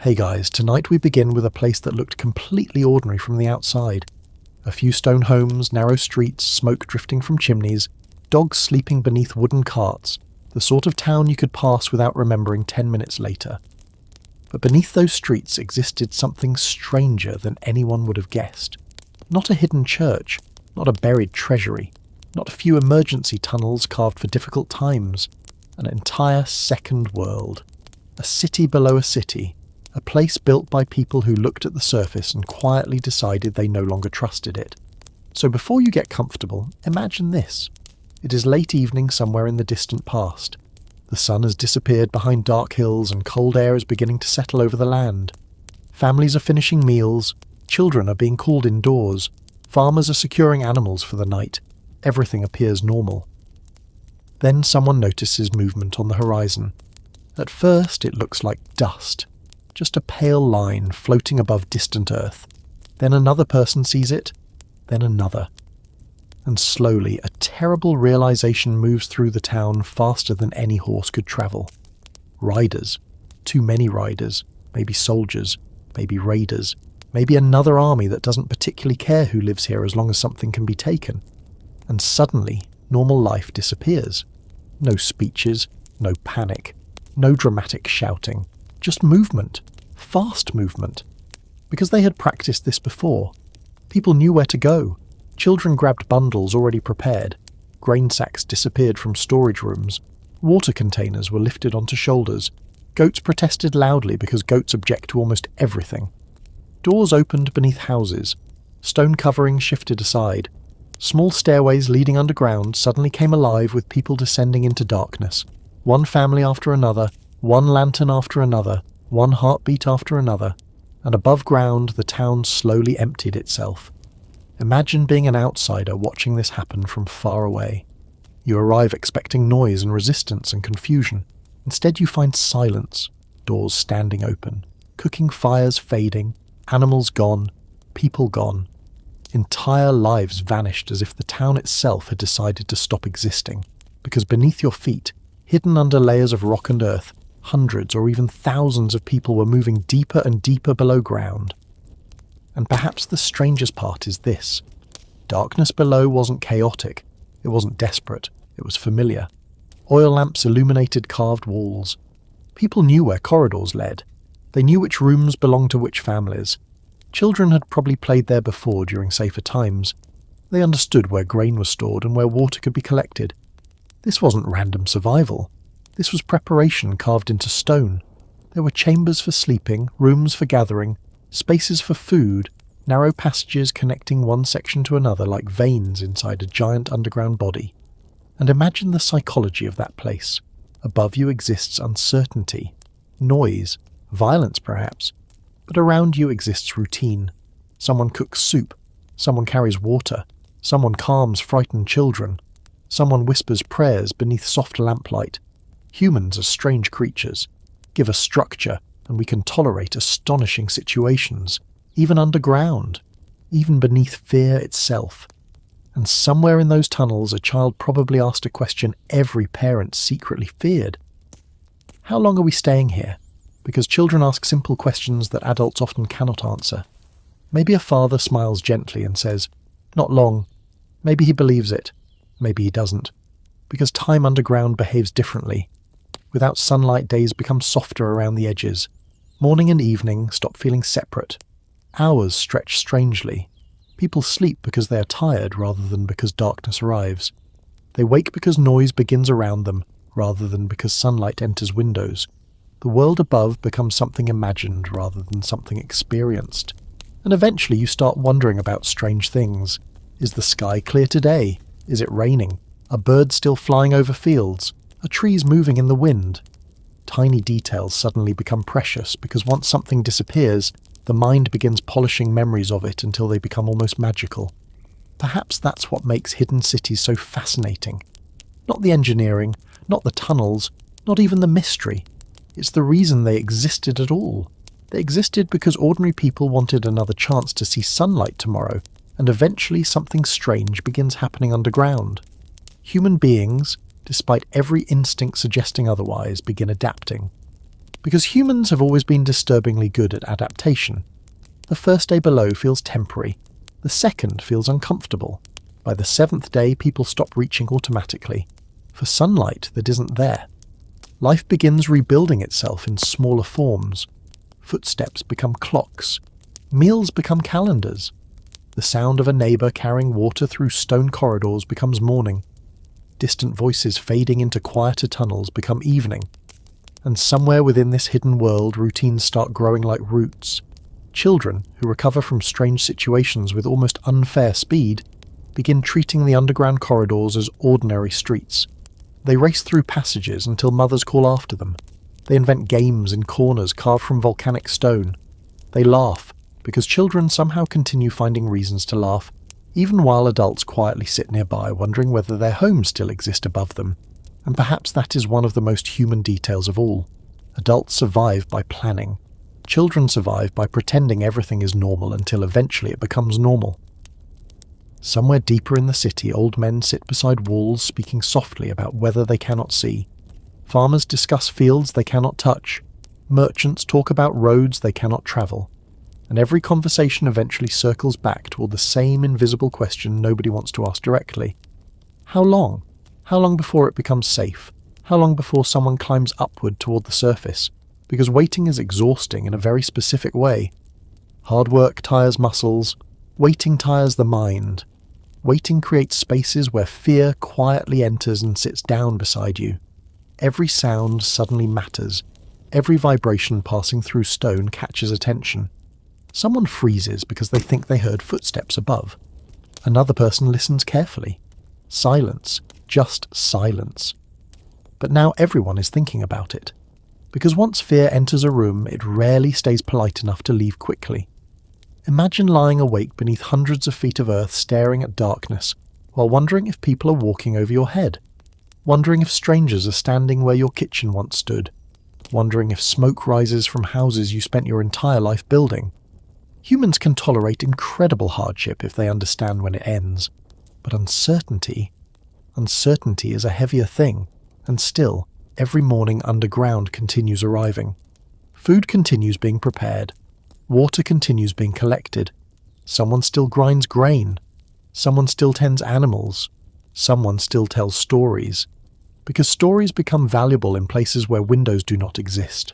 Hey guys, tonight we begin with a place that looked completely ordinary from the outside. A few stone homes, narrow streets, smoke drifting from chimneys, dogs sleeping beneath wooden carts, the sort of town you could pass without remembering 10 minutes later. But beneath those streets existed something stranger than anyone would have guessed. Not a hidden church, not a buried treasury, not a few emergency tunnels carved for difficult times. An entire second world. A city below a city. A place built by people who looked at the surface and quietly decided they no longer trusted it. So before you get comfortable, imagine this. It is late evening somewhere in the distant past. The sun has disappeared behind dark hills and cold air is beginning to settle over the land. Families are finishing meals, children are being called indoors, farmers are securing animals for the night. Everything appears normal. Then someone notices movement on the horizon. At first it looks like dust. Just a pale line floating above distant Earth. Then another person sees it, then another. And slowly, a terrible realization moves through the town faster than any horse could travel. Riders. Too many riders. Maybe soldiers. Maybe raiders. Maybe another army that doesn't particularly care who lives here as long as something can be taken. And suddenly, normal life disappears. No speeches, no panic, no dramatic shouting. Just movement. Fast movement. Because they had practiced this before. People knew where to go. Children grabbed bundles already prepared. Grain sacks disappeared from storage rooms. Water containers were lifted onto shoulders. Goats protested loudly because goats object to almost everything. Doors opened beneath houses. Stone coverings shifted aside. Small stairways leading underground suddenly came alive with people descending into darkness. One family after another, one lantern after another, one heartbeat after another, and above ground the town slowly emptied itself. Imagine being an outsider watching this happen from far away. You arrive expecting noise and resistance and confusion. Instead you find silence, doors standing open, cooking fires fading, animals gone, people gone. Entire lives vanished as if the town itself had decided to stop existing, because beneath your feet, hidden under layers of rock and earth, hundreds or even thousands of people were moving deeper and deeper below ground. And perhaps the strangest part is this. Darkness below wasn't chaotic, it wasn't desperate, it was familiar. Oil lamps illuminated carved walls. People knew where corridors led. They knew which rooms belonged to which families. Children had probably played there before during safer times. They understood where grain was stored and where water could be collected. This wasn't random survival. This was preparation carved into stone. There were chambers for sleeping, rooms for gathering, spaces for food, narrow passages connecting one section to another like veins inside a giant underground body. And imagine the psychology of that place. Above you exists uncertainty, noise, violence perhaps, but around you exists routine. Someone cooks soup, someone carries water, someone calms frightened children, someone whispers prayers beneath soft lamplight. Humans are strange creatures. Give us structure, and we can tolerate astonishing situations, even underground, even beneath fear itself. And somewhere in those tunnels a child probably asked a question every parent secretly feared. How long are we staying here? Because children ask simple questions that adults often cannot answer. Maybe a father smiles gently and says, "Not long." Maybe he believes it. Maybe he doesn't. Because time underground behaves differently. Without sunlight, days become softer around the edges. Morning and evening stop feeling separate. Hours stretch strangely. People sleep because they are tired rather than because darkness arrives. They wake because noise begins around them rather than because sunlight enters windows. The world above becomes something imagined rather than something experienced. And eventually you start wondering about strange things. Is the sky clear today? Is it raining? Are birds still flying over fields? Are trees moving in the wind? Tiny details suddenly become precious because once something disappears, the mind begins polishing memories of it until they become almost magical. Perhaps that's what makes hidden cities so fascinating. Not the engineering, not the tunnels, not even the mystery. It's the reason they existed at all. They existed because ordinary people wanted another chance to see sunlight tomorrow, and eventually something strange begins happening underground. Human beings, despite every instinct suggesting otherwise, begin adapting. Because humans have always been disturbingly good at adaptation. The first day below feels temporary. The second feels uncomfortable. By the seventh day, people stop reaching automatically. For sunlight that isn't there. Life begins rebuilding itself in smaller forms. Footsteps become clocks. Meals become calendars. The sound of a neighbour carrying water through stone corridors becomes morning. Distant voices fading into quieter tunnels become evening. And somewhere within this hidden world, routines start growing like roots. Children, who recover from strange situations with almost unfair speed, begin treating the underground corridors as ordinary streets. They race through passages until mothers call after them. They invent games in corners carved from volcanic stone. They laugh, because children somehow continue finding reasons to laugh, even while adults quietly sit nearby wondering whether their homes still exist above them. And perhaps that is one of the most human details of all. Adults survive by planning. Children survive by pretending everything is normal until eventually it becomes normal. Somewhere deeper in the city, old men sit beside walls speaking softly about weather they cannot see. Farmers discuss fields they cannot touch. Merchants talk about roads they cannot travel. And every conversation eventually circles back toward the same invisible question nobody wants to ask directly. How long? How long before it becomes safe? How long before someone climbs upward toward the surface? Because waiting is exhausting in a very specific way. Hard work tires muscles. Waiting tires the mind. Waiting creates spaces where fear quietly enters and sits down beside you. Every sound suddenly matters. Every vibration passing through stone catches attention. Someone freezes because they think they heard footsteps above. Another person listens carefully. Silence. Just silence. But now everyone is thinking about it. Because once fear enters a room, it rarely stays polite enough to leave quickly. Imagine lying awake beneath hundreds of feet of earth staring at darkness, while wondering if people are walking over your head. Wondering if strangers are standing where your kitchen once stood. Wondering if smoke rises from houses you spent your entire life building. Humans can tolerate incredible hardship if they understand when it ends. But uncertainty is a heavier thing, and still, every morning underground continues arriving. Food continues being prepared. Water continues being collected. Someone still grinds grain. Someone still tends animals. Someone still tells stories. Because stories become valuable in places where windows do not exist.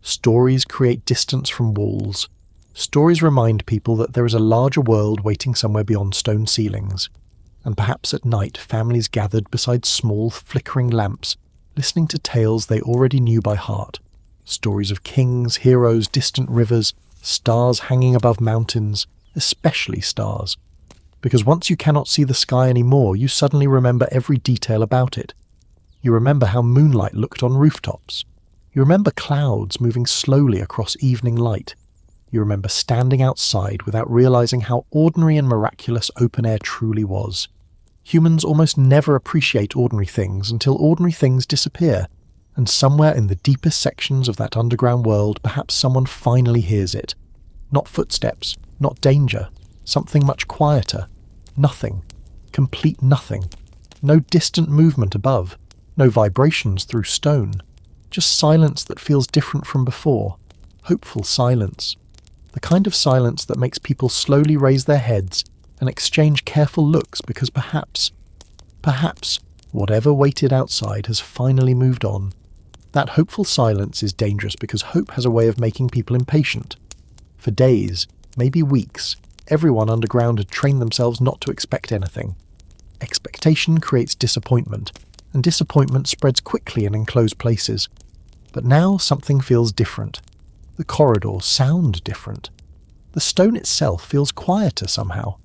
Stories create distance from walls. Stories remind people that there is a larger world waiting somewhere beyond stone ceilings. And perhaps at night, families gathered beside small, flickering lamps, listening to tales they already knew by heart. Stories of kings, heroes, distant rivers, stars hanging above mountains, especially stars. Because once you cannot see the sky anymore, you suddenly remember every detail about it. You remember how moonlight looked on rooftops. You remember clouds moving slowly across evening light. You remember standing outside without realizing how ordinary and miraculous open air truly was. Humans almost never appreciate ordinary things until ordinary things disappear, and somewhere in the deepest sections of that underground world, perhaps someone finally hears it. Not footsteps, not danger, something much quieter. Nothing. Complete nothing. No distant movement above. No vibrations through stone. Just silence that feels different from before. Hopeful silence. The kind of silence that makes people slowly raise their heads and exchange careful looks because perhaps, whatever waited outside has finally moved on. That hopeful silence is dangerous because hope has a way of making people impatient. For days, maybe weeks, everyone underground had trained themselves not to expect anything. Expectation creates disappointment, and disappointment spreads quickly in enclosed places. But now something feels different. The corridors sound different. The stone itself feels quieter somehow.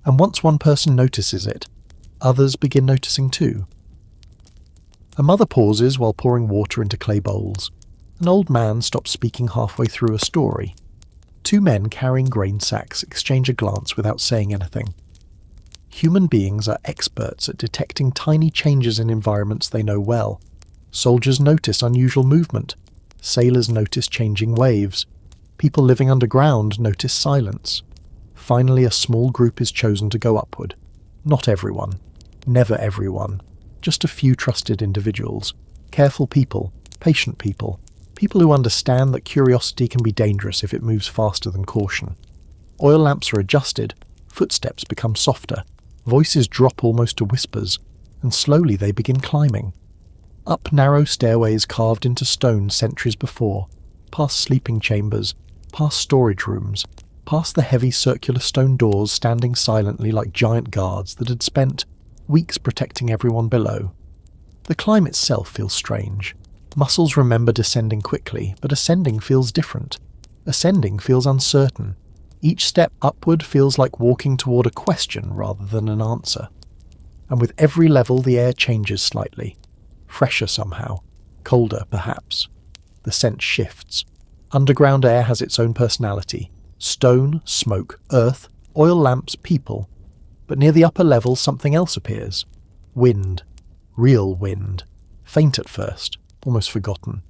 And once one person notices it, others begin noticing too. A mother pauses while pouring water into clay bowls. An old man stops speaking halfway through a story. Two men carrying grain sacks exchange a glance without saying anything. Human beings are experts at detecting tiny changes in environments they know well. Soldiers notice unusual movement. Sailors notice changing waves. People living underground notice silence. Finally, a small group is chosen to go upward. Not everyone. Never everyone. Just a few trusted individuals. Careful people. Patient people. People who understand that curiosity can be dangerous if it moves faster than caution. Oil lamps are adjusted, footsteps become softer, voices drop almost to whispers, and slowly they begin climbing. Up narrow stairways carved into stone centuries before, past sleeping chambers, past storage rooms, past the heavy circular stone doors standing silently like giant guards that had spent weeks protecting everyone below. The climb itself feels strange. Muscles remember descending quickly, but ascending feels different. Ascending feels uncertain. Each step upward feels like walking toward a question rather than an answer. And with every level the air changes slightly. Fresher somehow. Colder, perhaps. The scent shifts. Underground air has its own personality. Stone, smoke, earth, oil lamps, people. But near the upper level something else appears. Wind. Real wind. Faint at first, almost forgotten.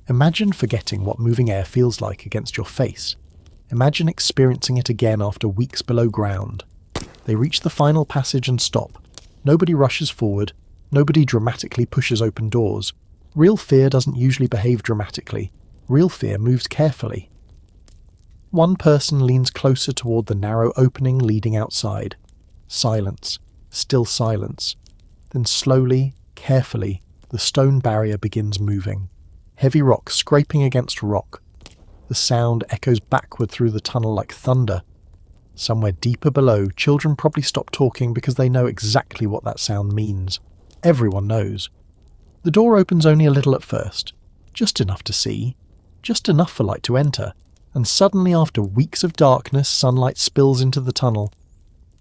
Imagine forgetting what moving air feels like against your face. Imagine experiencing it again after weeks below ground. They reach the final passage and stop. Nobody rushes forward. Nobody dramatically pushes open doors. Real fear doesn't usually behave dramatically. Real fear moves carefully. One person leans closer toward the narrow opening leading outside. Silence. Still silence. Then slowly, carefully, the stone barrier begins moving. Heavy rock scraping against rock. The sound echoes backward through the tunnel like thunder. Somewhere deeper below, children probably stop talking because they know exactly what that sound means. Everyone knows. The door opens only a little at first. Just enough to see. Just enough for light to enter. And suddenly, after weeks of darkness, sunlight spills into the tunnel.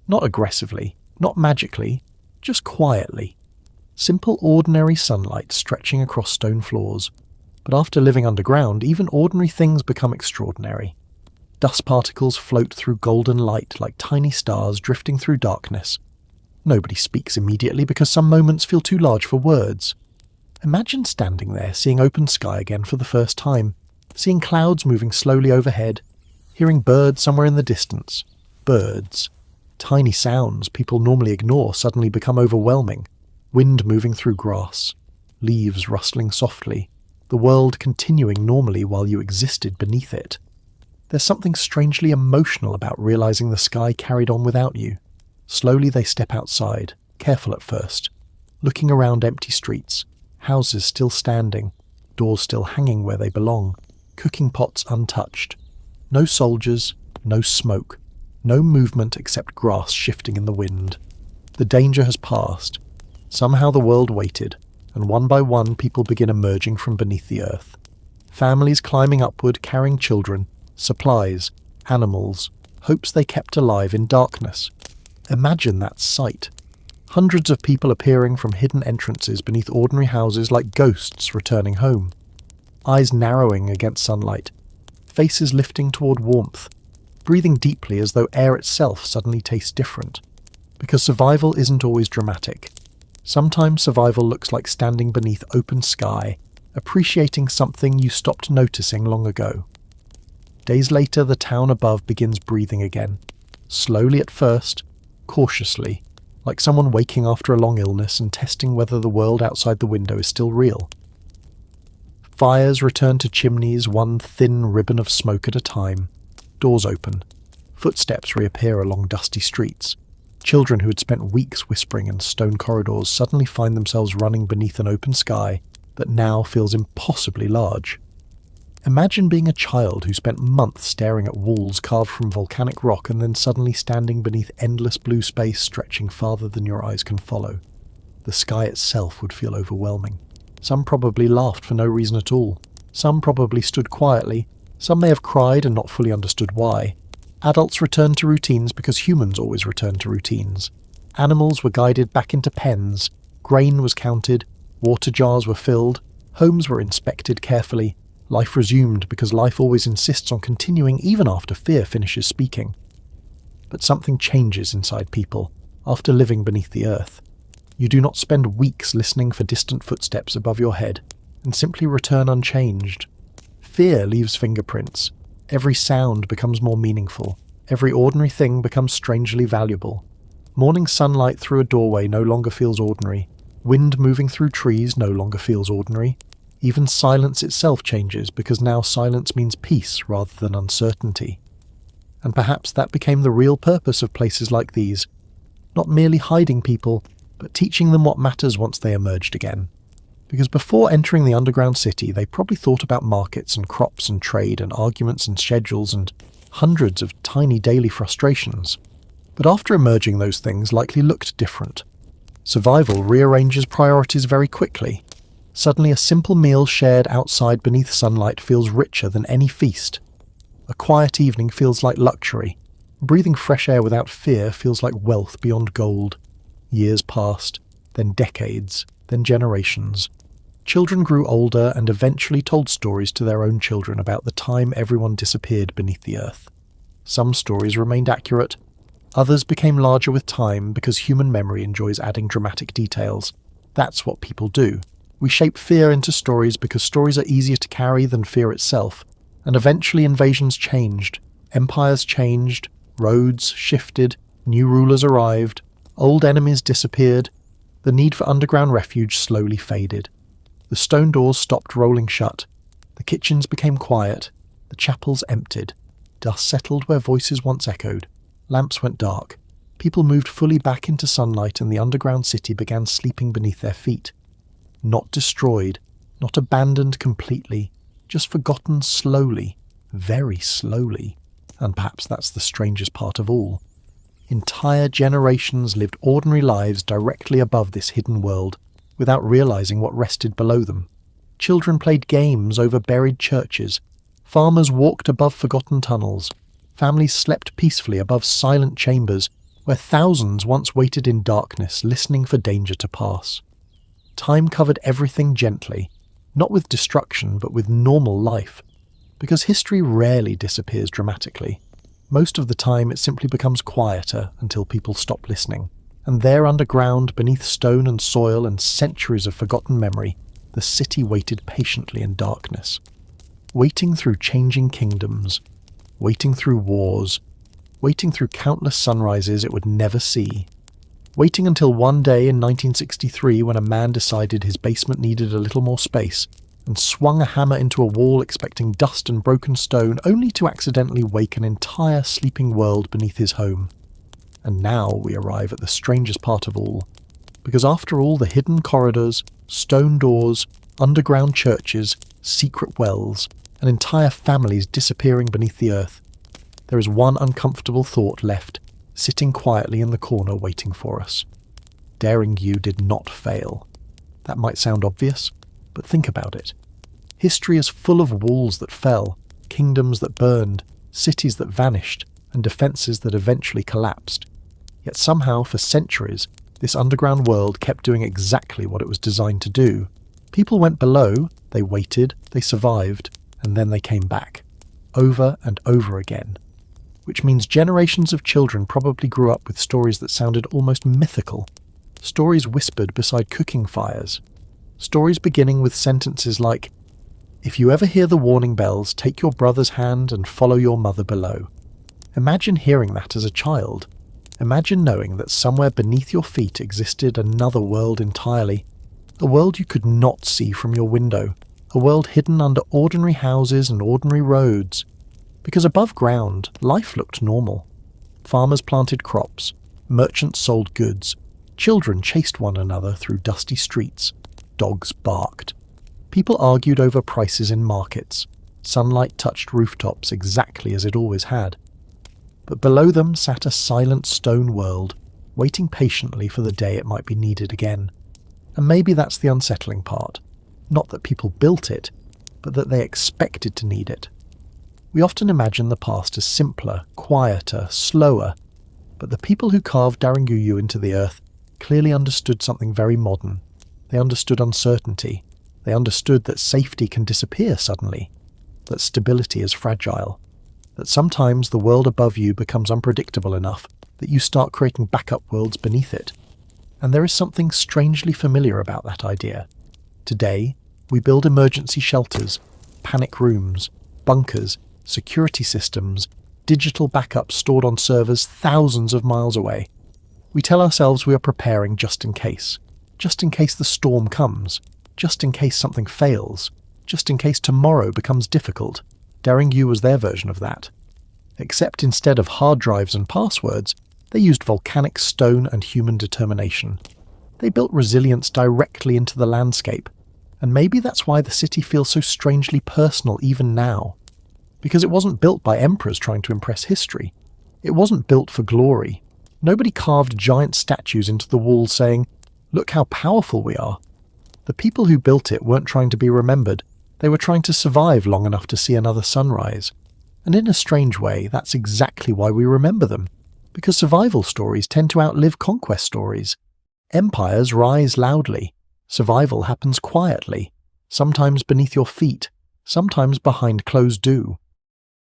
Not aggressively, not magically, just quietly. Simple, ordinary sunlight stretching across stone floors. But after living underground, even ordinary things become extraordinary. Dust particles float through golden light like tiny stars drifting through darkness. Nobody speaks immediately because some moments feel too large for words. Imagine standing there, seeing open sky again for the first time, seeing clouds moving slowly overhead, hearing birds somewhere in the distance. Birds. Tiny sounds people normally ignore suddenly become overwhelming. Wind moving through grass. Leaves rustling softly. The world continuing normally while you existed beneath it. There's something strangely emotional about realizing the sky carried on without you. Slowly they step outside, careful at first, looking around empty streets, houses still standing, doors still hanging where they belong, cooking pots untouched. No soldiers, no smoke, no movement except grass shifting in the wind. The danger has passed. Somehow the world waited, and one by one people begin emerging from beneath the earth. Families climbing upward carrying children, supplies, animals, hopes they kept alive in darkness. Imagine that sight. Hundreds of people appearing from hidden entrances beneath ordinary houses like ghosts returning home. Eyes narrowing against sunlight, faces lifting toward warmth, breathing deeply as though air itself suddenly tastes different. Because survival isn't always dramatic. Sometimes survival looks like standing beneath open sky, appreciating something you stopped noticing long ago. Days later, the town above begins breathing again. Slowly at first, cautiously, like someone waking after a long illness and testing whether the world outside the window is still real. Fires return to chimneys, one thin ribbon of smoke at a time. Doors open. Footsteps reappear along dusty streets. Children who had spent weeks whispering in stone corridors suddenly find themselves running beneath an open sky that now feels impossibly large. Imagine being a child who spent months staring at walls carved from volcanic rock and then suddenly standing beneath endless blue space stretching farther than your eyes can follow. The sky itself would feel overwhelming. Some probably laughed for no reason at all. Some probably stood quietly. Some may have cried and not fully understood why. Adults returned to routines because humans always return to routines. Animals were guided back into pens. Grain was counted. Water jars were filled. Homes were inspected carefully. Life resumed because life always insists on continuing even after fear finishes speaking. But something changes inside people after living beneath the earth. You do not spend weeks listening for distant footsteps above your head and simply return unchanged. Fear leaves fingerprints. Every sound becomes more meaningful. Every ordinary thing becomes strangely valuable. Morning sunlight through a doorway no longer feels ordinary. Wind moving through trees no longer feels ordinary. Even silence itself changes because now silence means peace rather than uncertainty. And perhaps that became the real purpose of places like these, not merely hiding people, but teaching them what matters once they emerged again. Because before entering the underground city, they probably thought about markets and crops and trade and arguments and schedules and hundreds of tiny daily frustrations. But after emerging, those things likely looked different. Survival rearranges priorities very quickly. Suddenly a simple meal shared outside beneath sunlight feels richer than any feast. A quiet evening feels like luxury. Breathing fresh air without fear feels like wealth beyond gold. Years passed, then decades, then generations. Children grew older and eventually told stories to their own children about the time everyone disappeared beneath the earth. Some stories remained accurate. Others became larger with time because human memory enjoys adding dramatic details. That's what people do. We shape fear into stories because stories are easier to carry than fear itself. And eventually invasions changed. Empires changed. Roads shifted. New rulers arrived. Old enemies disappeared. The need for underground refuge slowly faded. The stone doors stopped rolling shut. The kitchens became quiet. The chapels emptied. Dust settled where voices once echoed. Lamps went dark. People moved fully back into sunlight and the underground city began sleeping beneath their feet. Not destroyed, not abandoned completely, just forgotten slowly, very slowly. And perhaps that's the strangest part of all. Entire generations lived ordinary lives directly above this hidden world, without realizing what rested below them. Children played games over buried churches. Farmers walked above forgotten tunnels. Families slept peacefully above silent chambers, where thousands once waited in darkness, listening for danger to pass. Time covered everything gently, not with destruction, but with normal life. Because history rarely disappears dramatically. Most of the time it simply becomes quieter until people stop listening. And there underground, beneath stone and soil and centuries of forgotten memory, the city waited patiently in darkness. Waiting through changing kingdoms, waiting through wars, waiting through countless sunrises it would never see. Waiting until one day in 1963 when a man decided his basement needed a little more space and swung a hammer into a wall expecting dust and broken stone only to accidentally wake an entire sleeping world beneath his home. And now we arrive at the strangest part of all, because after all the hidden corridors, stone doors, underground churches, secret wells, and entire families disappearing beneath the earth, there is one uncomfortable thought left, sitting quietly in the corner waiting for us. Daring You did not fail. That might sound obvious, but think about it. History is full of walls that fell, kingdoms that burned, cities that vanished, and defences that eventually collapsed. Yet somehow, for centuries, this underground world kept doing exactly what it was designed to do. People went below, they waited, they survived, and then they came back. Over and over again. Which means generations of children probably grew up with stories that sounded almost mythical. Stories whispered beside cooking fires. Stories beginning with sentences like, "If you ever hear the warning bells, take your brother's hand and follow your mother below." Imagine hearing that as a child. Imagine knowing that somewhere beneath your feet existed another world entirely. A world you could not see from your window. A world hidden under ordinary houses and ordinary roads. Because above ground, life looked normal. Farmers planted crops. Merchants sold goods. Children chased one another through dusty streets. Dogs barked. People argued over prices in markets. Sunlight touched rooftops exactly as it always had. But below them sat a silent stone world, waiting patiently for the day it might be needed again. And maybe that's the unsettling part. Not that people built it, but that they expected to need it. We often imagine the past as simpler, quieter, slower, but the people who carved Daringuyu into the earth clearly understood something very modern. They understood uncertainty. They understood that safety can disappear suddenly, that stability is fragile, that sometimes the world above you becomes unpredictable enough that you start creating backup worlds beneath it. And there is something strangely familiar about that idea. Today, we build emergency shelters, panic rooms, bunkers, security systems, digital backups stored on servers thousands of miles away. We tell ourselves we are preparing just in case the storm comes. just in case something fails, just in case tomorrow becomes difficult. Daring You was their version of that. Except instead of hard drives and passwords, they used volcanic stone and human determination. They built resilience directly into the landscape, and maybe that's why the city feels so strangely personal even now. Because it wasn't built by emperors trying to impress history. It wasn't built for glory. Nobody carved giant statues into the walls saying, "Look how powerful we are." The people who built it weren't trying to be remembered. They were trying to survive long enough to see another sunrise. And in a strange way, that's exactly why we remember them. Because survival stories tend to outlive conquest stories. Empires rise loudly. Survival happens quietly, sometimes beneath your feet, sometimes behind closed doors.